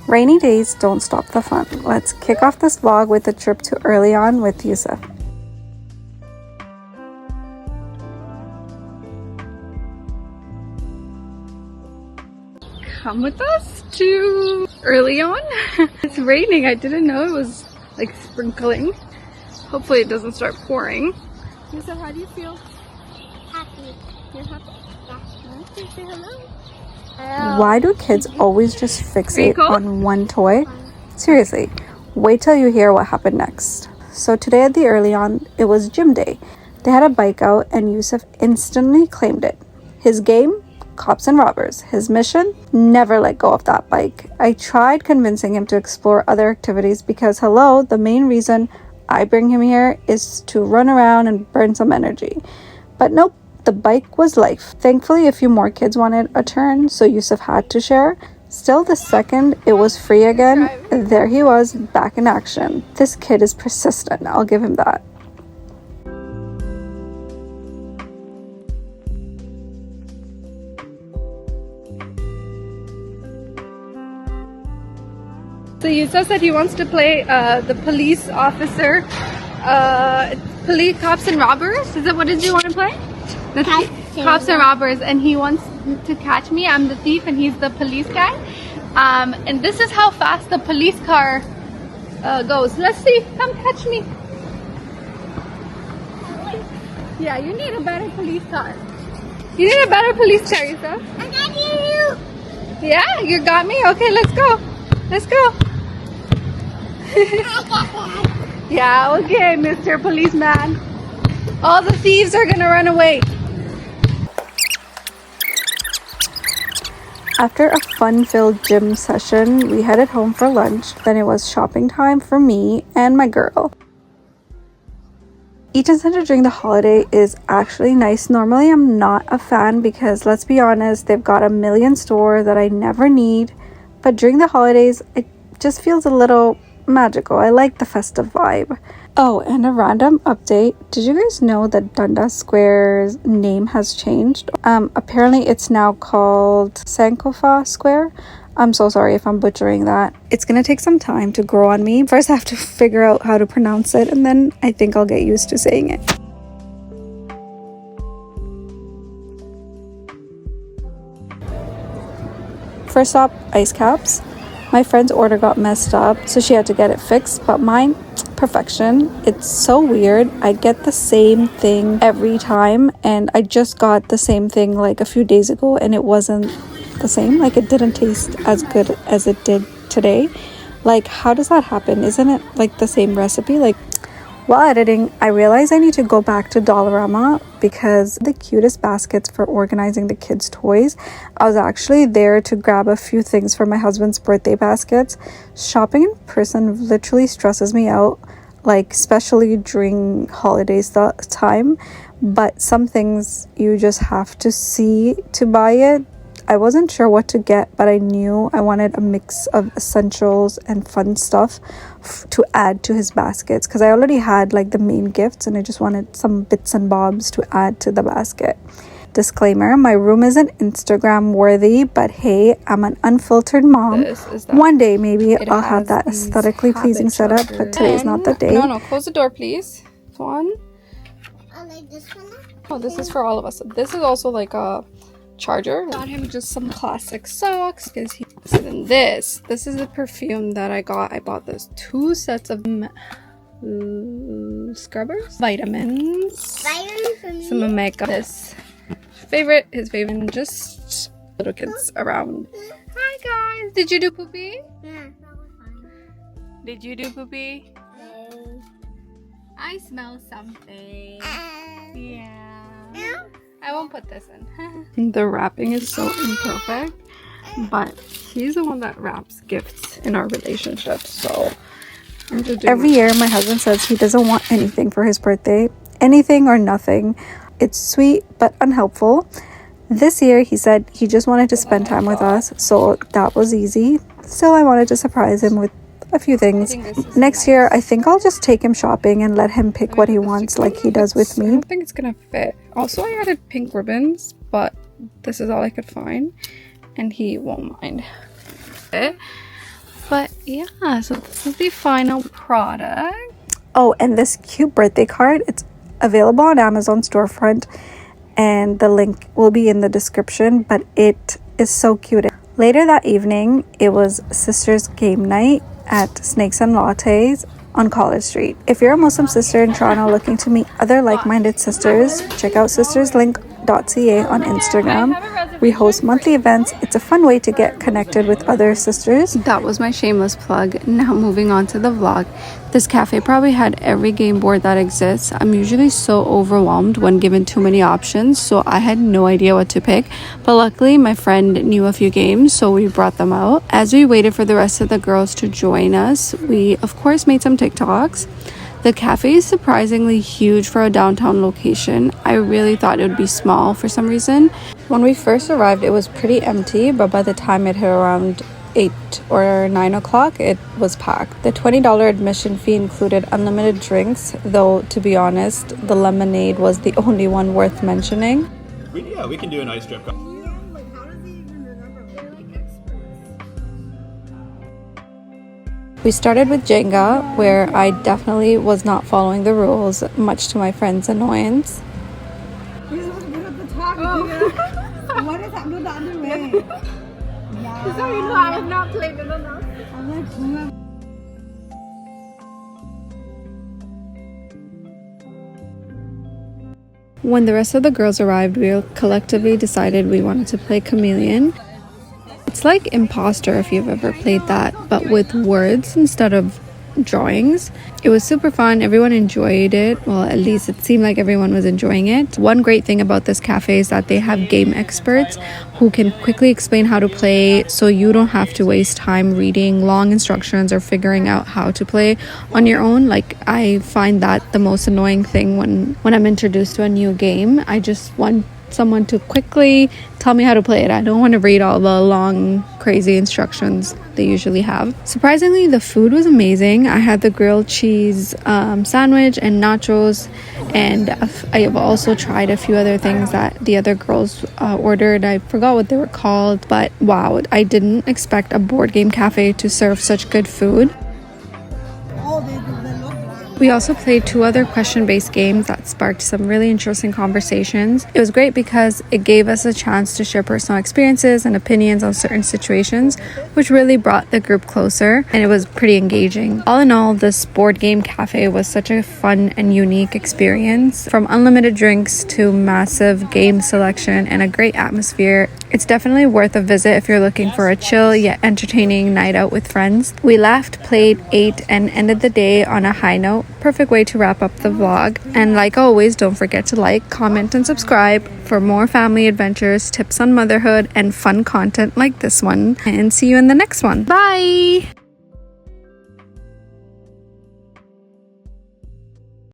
Rainy days don't stop the fun. Let's kick off this vlog with a trip to EarlyON with Yusuf. Come with us to EarlyON. It's raining. I didn't know it was like sprinkling. Hopefully it doesn't start pouring. Yusuf, how do you feel? Happy. You're happy? Yeah. Say hello. Why do kids always just fixate on one toy? Seriously, wait till you hear what happened next. So today at the EarlyON, it was gym day. They had a bike out and Yusuf instantly claimed it. His game? Cops and robbers. His mission? Never let go of that bike. I tried convincing him to explore other activities because, hello, the main reason I bring him here is to run around and burn some energy. But nope. The bike was life. Thankfully, a few more kids wanted a turn, so Yusuf had to share. Still, the second it was free again, there he was, back in action. This kid is persistent, I'll give him that. So Yusuf said he wants to play the police officer, police, cops and robbers. Is that what did you want to play? The cops and robbers, and he wants to catch me. I'm the thief and he's the police guy. And this is how fast the police car goes. Let's see. Come catch me. Yeah, you need a better police car. You need a better police car, Yusuf. I got you. Yeah, you got me? Okay, let's go. Let's go. Yeah, okay, Mr. Policeman. All the thieves are gonna run away. After a fun-filled gym session, we headed home for lunch. Then it was shopping time for me and my girl. Eaton Centre during the holiday is actually nice. Normally, I'm not a fan because, let's be honest, they've got a million stores that I never need. But during the holidays, it just feels a little magical. I like the festive vibe. Oh, and a random update. Did you guys know that Dundas Square's name has changed? Apparently it's now called Sankofa Square. I'm so sorry if I'm butchering that. It's gonna take some time to grow on me. First I have to figure out how to pronounce it, and then I think I'll get used to saying it. First up, ice caps. My friend's order got messed up, so she had to get it fixed, but mine, perfection. It's so weird. I get the same thing every time, and I just got the same thing like a few days ago, and it wasn't the same. Like, it didn't taste as good as it did today. Like, how does that happen? Isn't it like the same recipe? Like, while editing, I realized I need to go back to Dollarama because the cutest baskets for organizing the kids' toys. I was actually there to grab a few things for my husband's birthday baskets. Shopping in person literally stresses me out, like especially during holidays time. But some things you just have to see to buy it. I wasn't sure what to get, but I knew I wanted a mix of essentials and fun stuff to add to his baskets because I already had like the main gifts and I just wanted some bits and bobs to add to the basket. Disclaimer, my room isn't Instagram worthy, but hey, I'm an unfiltered mom. One day maybe I'll have that aesthetically pleasing setup, but today's not the day. No, close the door please. One. I like this one. Oh, this is for all of us. This is also like a charger. Got him just some classic socks because he this is the perfume that I got. I bought this 2 sets of scrubbers, vitamins, some makeup. His favorite, and just little kids around. Hi guys, did you do poopy? Yeah, that was fine. Did you do poopy? No. I smell something. Yeah. No. I won't put this in. The wrapping is so imperfect, but he's the one that wraps gifts in our relationship, so I'm just doing Every year my husband says he doesn't want anything for his birthday, anything or nothing. It's sweet but unhelpful. This year he said he just wanted to spend time with us, so that was easy. Still, I wanted to surprise him with a few things. Next year, I think I'll just take him shopping and let him pick what he wants like he does with I me. don't think it's gonna fit. Also, I added pink ribbons, but this is all I could find, and he won't mind. But yeah, so this is the final product. Oh, and this cute birthday card, it's available on Amazon storefront, and the link will be in the description, but it is so cute. Later that evening, it was sisters game night at Snakes and Lattes on College Street. If you're a Muslim sister in Toronto looking to meet other like-minded sisters, check out sisterslink.ca on Instagram. We host monthly events. It's a fun way to get connected with other sisters. That was my shameless plug. Now moving on to the vlog. This cafe probably had every game board that exists. I'm usually so overwhelmed when given too many options, so I had no idea what to pick. But luckily my friend knew a few games, so we brought them out. As we waited for the rest of the girls to join us, we of course made some TikToks. The cafe is surprisingly huge for a downtown location. I really thought it would be small for some reason. When we first arrived, it was pretty empty, but by the time it hit around 8 or 9 o'clock, it was packed. The $20 admission fee included unlimited drinks, though to be honest, the lemonade was the only one worth mentioning. Yeah, we can do an ice drip. We started with Jenga, where I definitely was not following the rules, much to my friend's annoyance. You're supposed to put up the top. Oh. What is that? No, the other way. Yeah. Sorry, no, I have not played it enough. I'm like, whoever. When the rest of the girls arrived, we collectively decided we wanted to play Chameleon. It's like Imposter if you've ever played that, but with words instead of drawings. It was super fun. Everyone enjoyed it. Well, at least it seemed like everyone was enjoying it. One great thing about this cafe is that they have game experts who can quickly explain how to play, so you don't have to waste time reading long instructions or figuring out how to play on your own. Like, I find that the most annoying thing when I'm introduced to a new game. I just want someone to quickly tell me how to play it. I don't want to read all the long crazy instructions they usually have. Surprisingly, the food was amazing. I had the grilled cheese sandwich and nachos, and I have also tried a few other things that the other girls ordered. I forgot what they were called, but wow, I didn't expect a board game cafe to serve such good food. We also played 2 other question-based games that sparked some really interesting conversations. It was great because it gave us a chance to share personal experiences and opinions on certain situations, which really brought the group closer, and it was pretty engaging. All in all, this board game cafe was such a fun and unique experience. From unlimited drinks to massive game selection and a great atmosphere, it's definitely worth a visit if you're looking for a chill yet entertaining night out with friends. We laughed, played, ate, and ended the day on a high note. Perfect way to wrap up the vlog. And like always, don't forget to like, comment, and subscribe for more family adventures, tips on motherhood, and fun content like this one. And see you in the next one. Bye!